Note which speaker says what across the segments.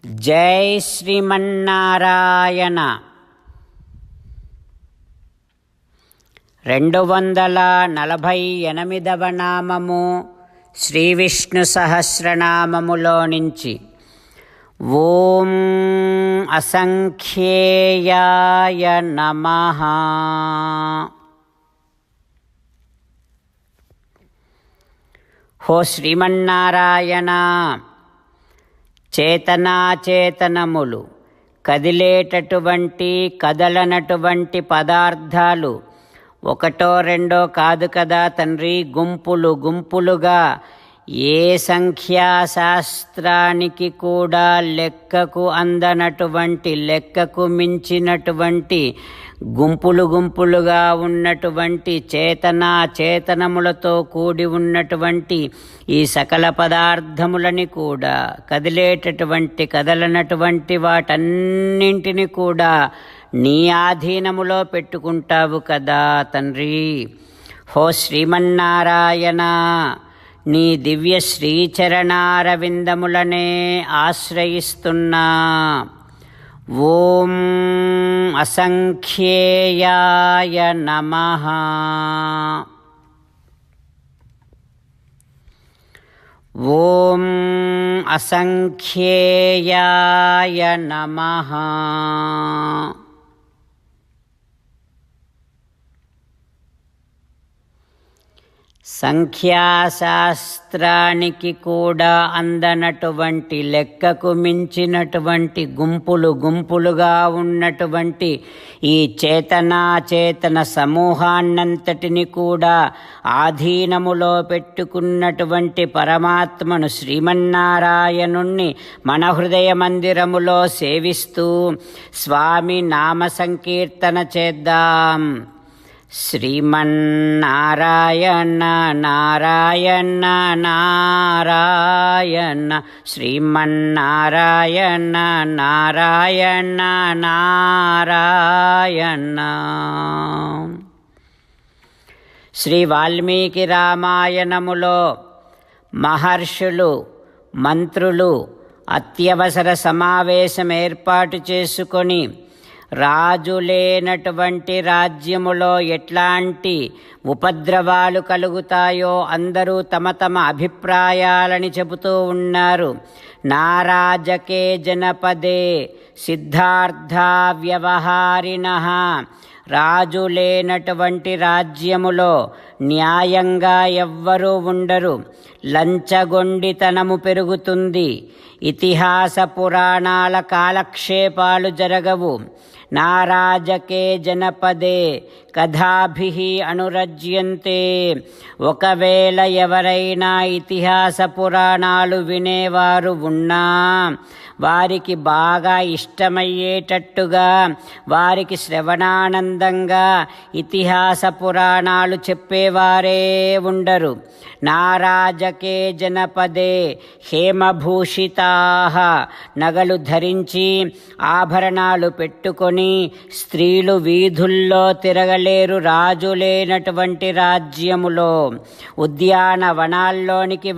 Speaker 1: జై శ్రీమన్నారాయణ. 248వ నామము శ్రీ విష్ణు సహస్రనామములో నుంచి ఓం అసంఖ్యేయాయ నమః. హో శ్రీమన్నారాయణ, చేతనాచేతనములు, కదిలేటటువంటి కదలనటువంటి పదార్థాలు ఒకటో రెండో కాదు కదా తండ్రి, గుంపులు గుంపులుగా ఏ సంఖ్యాశాస్త్రానికి కూడా లెక్కకు అందనటువంటి, లెక్కకు మించినటువంటి గుంపులు గుంపులుగా ఉన్నటువంటి చేతనములతో కూడి ఉన్నటువంటి ఈ సకల పదార్థములని కూడా, కదిలేటటువంటి కదలనటువంటి వాటన్నింటిని కూడా నీ ఆధీనములో పెట్టుకుంటావు కదా తండ్రి. హో శ్రీమన్నారాయణ, నీ దివ్య శ్రీచరణారవిందములనే ఆశ్రయిస్తున్నా. ఓం అసంఖ్యేయాయ నమః. ఓం అసంఖ్యేయాయ నమః. సంఖ్యాశాస్త్రానికి కూడా అందనటువంటి, లెక్కకు మించినటువంటి గుంపులు గుంపులుగా ఉన్నటువంటి ఈ చేతన సమూహాన్నంతటిని కూడా ఆధీనములో పెట్టుకున్నటువంటి పరమాత్మను శ్రీమన్నారాయణుణ్ణి మన హృదయ మందిరములో సేవిస్తూ స్వామి నామ సంకీర్తన చేద్దాం. శ్రీమన్నారాయణ నారాయణ నారాయణ, శ్రీమన్నారాయణ నారాయణ నారాయణ. శ్రీ వాల్మీకి రామాయణములో మహర్షులు, మంత్రులు అత్యవసర సమావేశం ఏర్పాటు చేసుకొని రాజు లేనటువంటి రాజ్యములో ఎట్లాంటి ఉపద్రవాలు కలుగుతాయో అందరూ తమ తమ అభిప్రాయాలని చెబుతూ ఉన్నారు. నారాజకే జనపదే సిద్ధార్థా వ్యవహారిణః. రాజు లేనటువంటి రాజ్యములో న్యాయంగా ఎవ్వరూ ఉండరు, లంచగొండితనము పెరుగుతుంది, ఇతిహాస పురాణాల కాలక్షేపాలు జరగవు. నారాజకే జనపదే కథాభిః అనురజ్యంతే. ఒకవేళ ఎవరైనా ఇతిహాస పురాణాలు వినేవారు ఉన్నా వారికి బాగా ఇష్టమయ్యేటట్టుగా, వారికి శ్రవణానందంగా ఇతిహాస పురాణాలు చెప్పేవారే ఉండరు. నారాజకే జనపదే హేమభూషితాః. నగలు ధరించి ఆభరణాలు పెట్టుకొని స్త్రీలు వీధుల్లో తిరగలేరు రాజు లేనటువంటి రాజ్యములో. ఉద్యానవనాల్లోనికి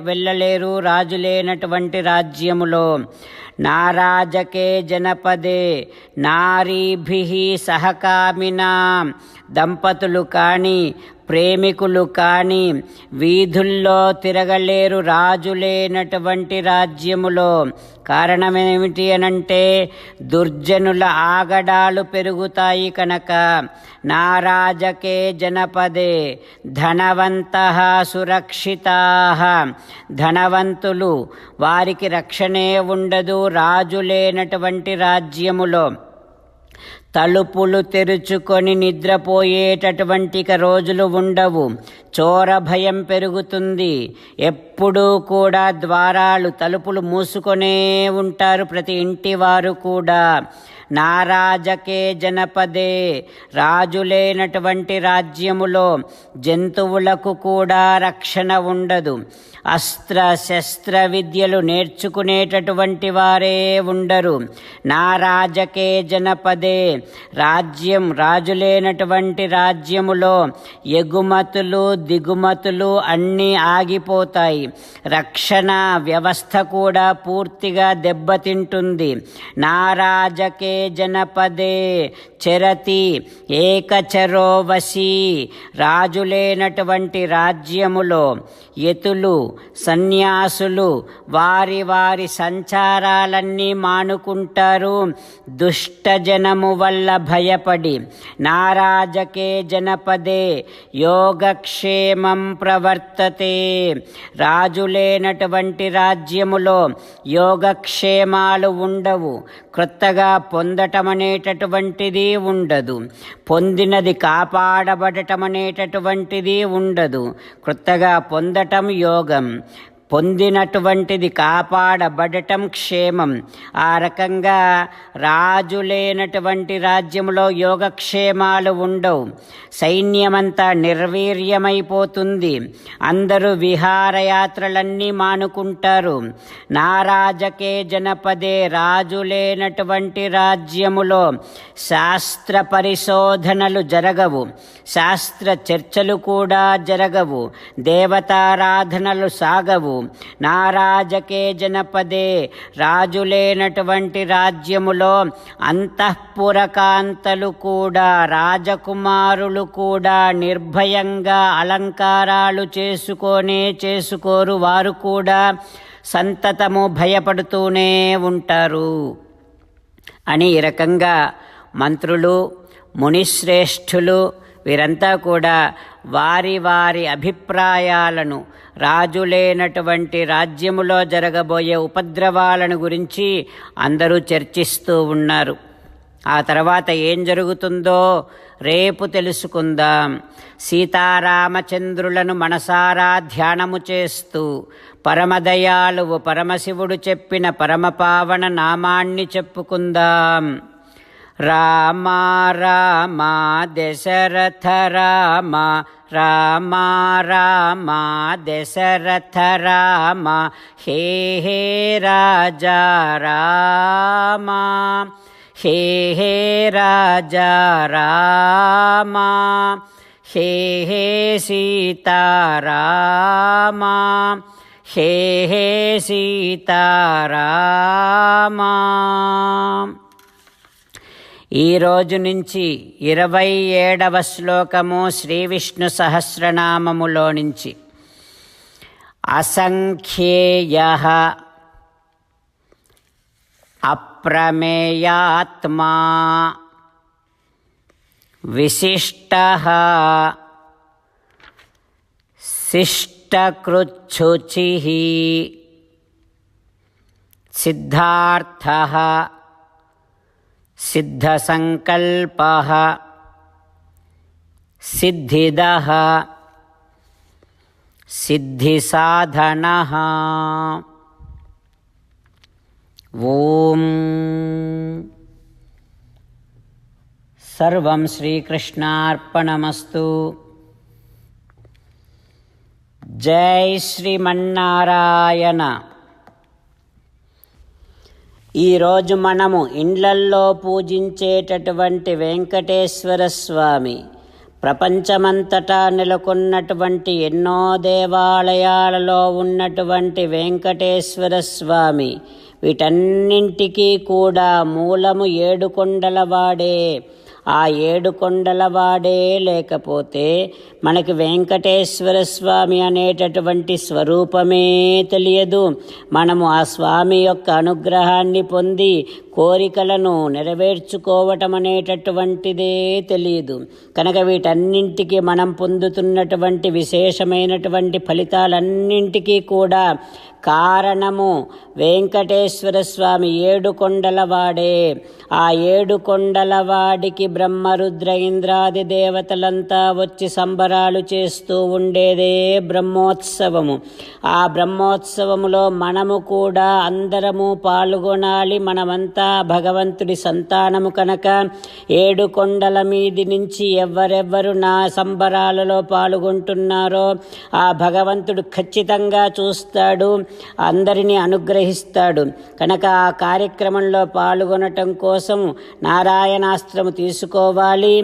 Speaker 1: వెళ్ళలేరు రాజు లేనటువంటి రాజ్యములో. నారాజకే జనపదే నారీభిః సహకామినాం. దంపతులు కానీ ప్రేమికులు కానీ వీధుల్లో తిరగలేరు రాజు లేనటువంటి రాజ్యములో. కారణమేమిటి అనంటే దుర్జనుల ఆగడాలు పెరుగుతాయి కనుక. నారాజకే జనపదే ధనవంతః సురక్షితాః. ధనవంతులు, వారికి రక్షణే ఉండదు రాజు లేనటువంటి రాజ్యములో. తలుపులు తెరుచుకొని నిద్రపోయేటటువంటి రోజులు ఉండవు. చోర భయం పెరుగుతుంది. ఎప్పుడూ కూడా ద్వారాలు తలుపులు మూసుకొనే ఉంటారు ప్రతి ఇంటి వారు కూడా. నారాజకే జనపదే, రాజులేనటువంటి రాజ్యములో జంతువులకు కూడా రక్షణ ఉండదు. అస్త్ర శస్త్ర విద్యలు నేర్చుకునేటటువంటి వారే ఉండరు. నారాజకే జనపదే, రాజులేనటువంటి రాజ్యములో ఎగుమతులు దిగుమతులు అన్నీ ఆగిపోతాయి. రక్షణ వ్యవస్థ కూడా పూర్తిగా దెబ్బతింటుంది. నారాజకే జనపదే చరతి ఏకచరో వశీ, రాజులేనటువంటి రాజ్యములో యతులు సన్యాసులు వారి వారి సంచారాలన్నీ మానుకుంటారు దుష్టజనము వల్ల భయపడి. నారాజకే జనపదే యోగక్షేమం ప్రవర్తతే, రాజులేనటువంటి రాజ్యములో యోగక్షేమాలు ఉండవు. క్రొత్తగా పొందటం అనేటటువంటిది ఉండదు. పొందినది కాపాడబడటం అనేటటువంటిది ఉండదు. క్రొత్తగా పొందటం యోగం, పొందినటువంటిది కాపాడబడటం క్షేమం. ఆ రకంగా రాజులేనటువంటి రాజ్యంలో యోగక్షేమాలు ఉండవు. సైన్యమంతా నిర్వీర్యమైపోతుంది. అందరూ విహారయాత్రలన్నీ మానుకుంటారు. నారాజకే జనపదే, రాజులేనటువంటి రాజ్యములో శాస్త్ర పరిశోధనలు జరగవు, శాస్త్ర చర్చలు కూడా జరగవు, దేవతారాధనలు సాగవు. నారాజకే జనపదే, రాజులేనటువంటి రాజ్యములో అంతఃపురకాంతలు కూడా రాజకుమారులు కూడా నిర్భయంగా అలంకారాలు చేసుకోరు. వారు కూడా సంతతము భయపడుతూనే ఉంటారు అని ఈ రకంగా మంత్రులు మునిశ్రేష్ఠులు వీరంతా కూడా వారి వారి అభిప్రాయాలను, రాజులేనటువంటి రాజ్యములో జరగబోయే ఉపద్రవాలను గురించి అందరూ చర్చిస్తూ ఉన్నారు. ఆ తర్వాత ఏం జరుగుతుందో రేపు తెలుసుకుందాం. సీతారామచంద్రులను మనసారా ధ్యానము చేస్తూ పరమదయాళువు పరమశివుడు చెప్పిన పరమపావన నామాన్ని చెప్పుకుందాం. రామ రామ దశరథ రామ, రామ రామ దశరథ రామ, హే హే రాజా రామ, హే హే రాజా రామ, హే హే సీతారామ, హే హే సీతారామ. ఈరోజు నుంచి 27వ శ్లోకము శ్రీ విష్ణు సహస్రనామములో నుంచి. అసంఖ్యేయః అప్రమేయాత్మా విశిష్టః శిష్టకృచ్ఛుచిః సిద్ధార్థః సిద్ధసంకల్పః సిద్ధిదః సిద్ధిసాధనః. ఓం సర్వం శ్రీకృష్ణార్పణమస్తు. జై శ్రీమన్నారాయణ. ఈరోజు మనము ఇండ్లల్లో పూజించేటటువంటి వెంకటేశ్వర స్వామి, ప్రపంచమంతటా నెలకొన్నటువంటి ఎన్నో దేవాలయాలలో ఉన్నటువంటి వెంకటేశ్వర స్వామి, వీటన్నింటికీ కూడా మూలము ఏడుకొండలవాడే. ఆ ఏడుకొండలవాడే లేకపోతే మనకి వెంకటేశ్వర స్వామి అనేటటువంటి స్వరూపమే తెలియదు. మనము ఆ స్వామి యొక్క అనుగ్రహాన్ని పొంది కోరికలను నెరవేర్చుకోవటం అనేటటువంటిదే తెలియదు. కనుక వీటన్నింటికి మనం పొందుతున్నటువంటి విశేషమైనటువంటి ఫలితాలన్నింటికీ కూడా కారణము వెంకటేశ్వర స్వామి ఏడుకొండలవాడే. ఆ ఏడుకొండలవాడికి బ్రహ్మరుద్ర ఇంద్రాది దేవతలంతా వచ్చి సంబరాలు చేస్తూ ఉండేదే బ్రహ్మోత్సవము. ఆ బ్రహ్మోత్సవములో మనము కూడా అందరము పాల్గొనాలి. మనమంతా భగవంతుడి సంతానము కనుక 7 కొండల మీది నుంచి ఎవరెవ్వరు నా సంబరాలలో పాల్గొంటున్నారో ఆ భగవంతుడు ఖచ్చితంగా చూస్తాడు, అందరినీ అనుగ్రహిస్తాడు. కనుక ఆ కార్యక్రమంలో పాల్గొనటం కోసం నారాయణాస్త్రము తీసుకోవాలి.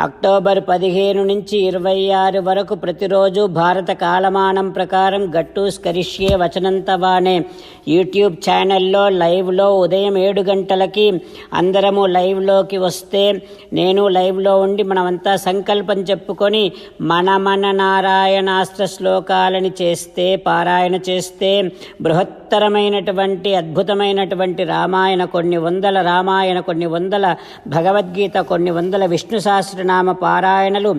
Speaker 1: అక్టోబర్ 15 నుంచి 26 వరకు ప్రతిరోజు భారత కాలమానం ప్రకారం గట్టూస్ కరిష్యే వచనంతవానే యూట్యూబ్ ఛానల్లో లైవ్లో ఉదయం 7 గంటలకి అందరము లైవ్లోకి వస్తే నేను లైవ్లో ఉండి మనమంతా సంకల్పం చెప్పుకొని మన నారాయణాస్త్ర శ్లోకాలని చేస్తే, పారాయణ చేస్తే బృహత్తరమైనటువంటి అద్భుతమైనటువంటి రామాయణ, కొన్ని వందల రామాయణ, కొన్ని వందల భగవద్గీత, కొన్ని వందల విష్ణు సహస్రనామ పారాయణలు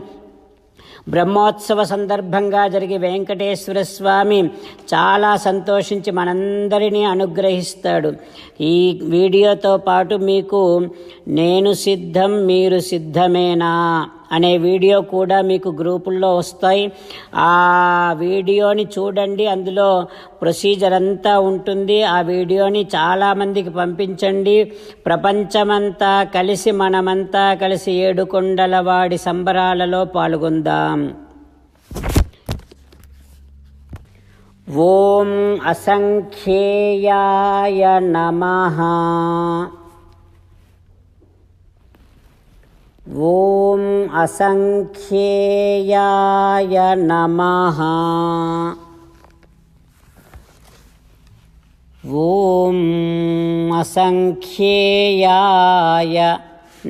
Speaker 1: బ్రహ్మోత్సవ సందర్భంగా జరిగి వెంకటేశ్వర స్వామి చాలా సంతోషించి మనందరినీ అనుగ్రహిస్తాడు. ఈ వీడియోతో పాటు మీకు నేను సిద్ధం మీరు సిద్ధమేనా అనే వీడియో కూడా మీకు గ్రూపుల్లో వస్తాయి. ఆ వీడియోని చూడండి, అందులో ప్రొసీజర్ అంతా ఉంటుంది. ఆ వీడియోని చాలామందికి పంపించండి. ప్రపంచమంతా కలిసి మనమంతా కలిసి 7 కొండల వాడి సంబరాలలో పాల్గొందాం. ఓం అసంఖ్యేయాయ నమః. ఓం అసంఖ్యేయాయ నమః. ఓం అసంఖ్యేయాయ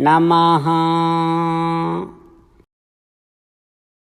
Speaker 1: నమః.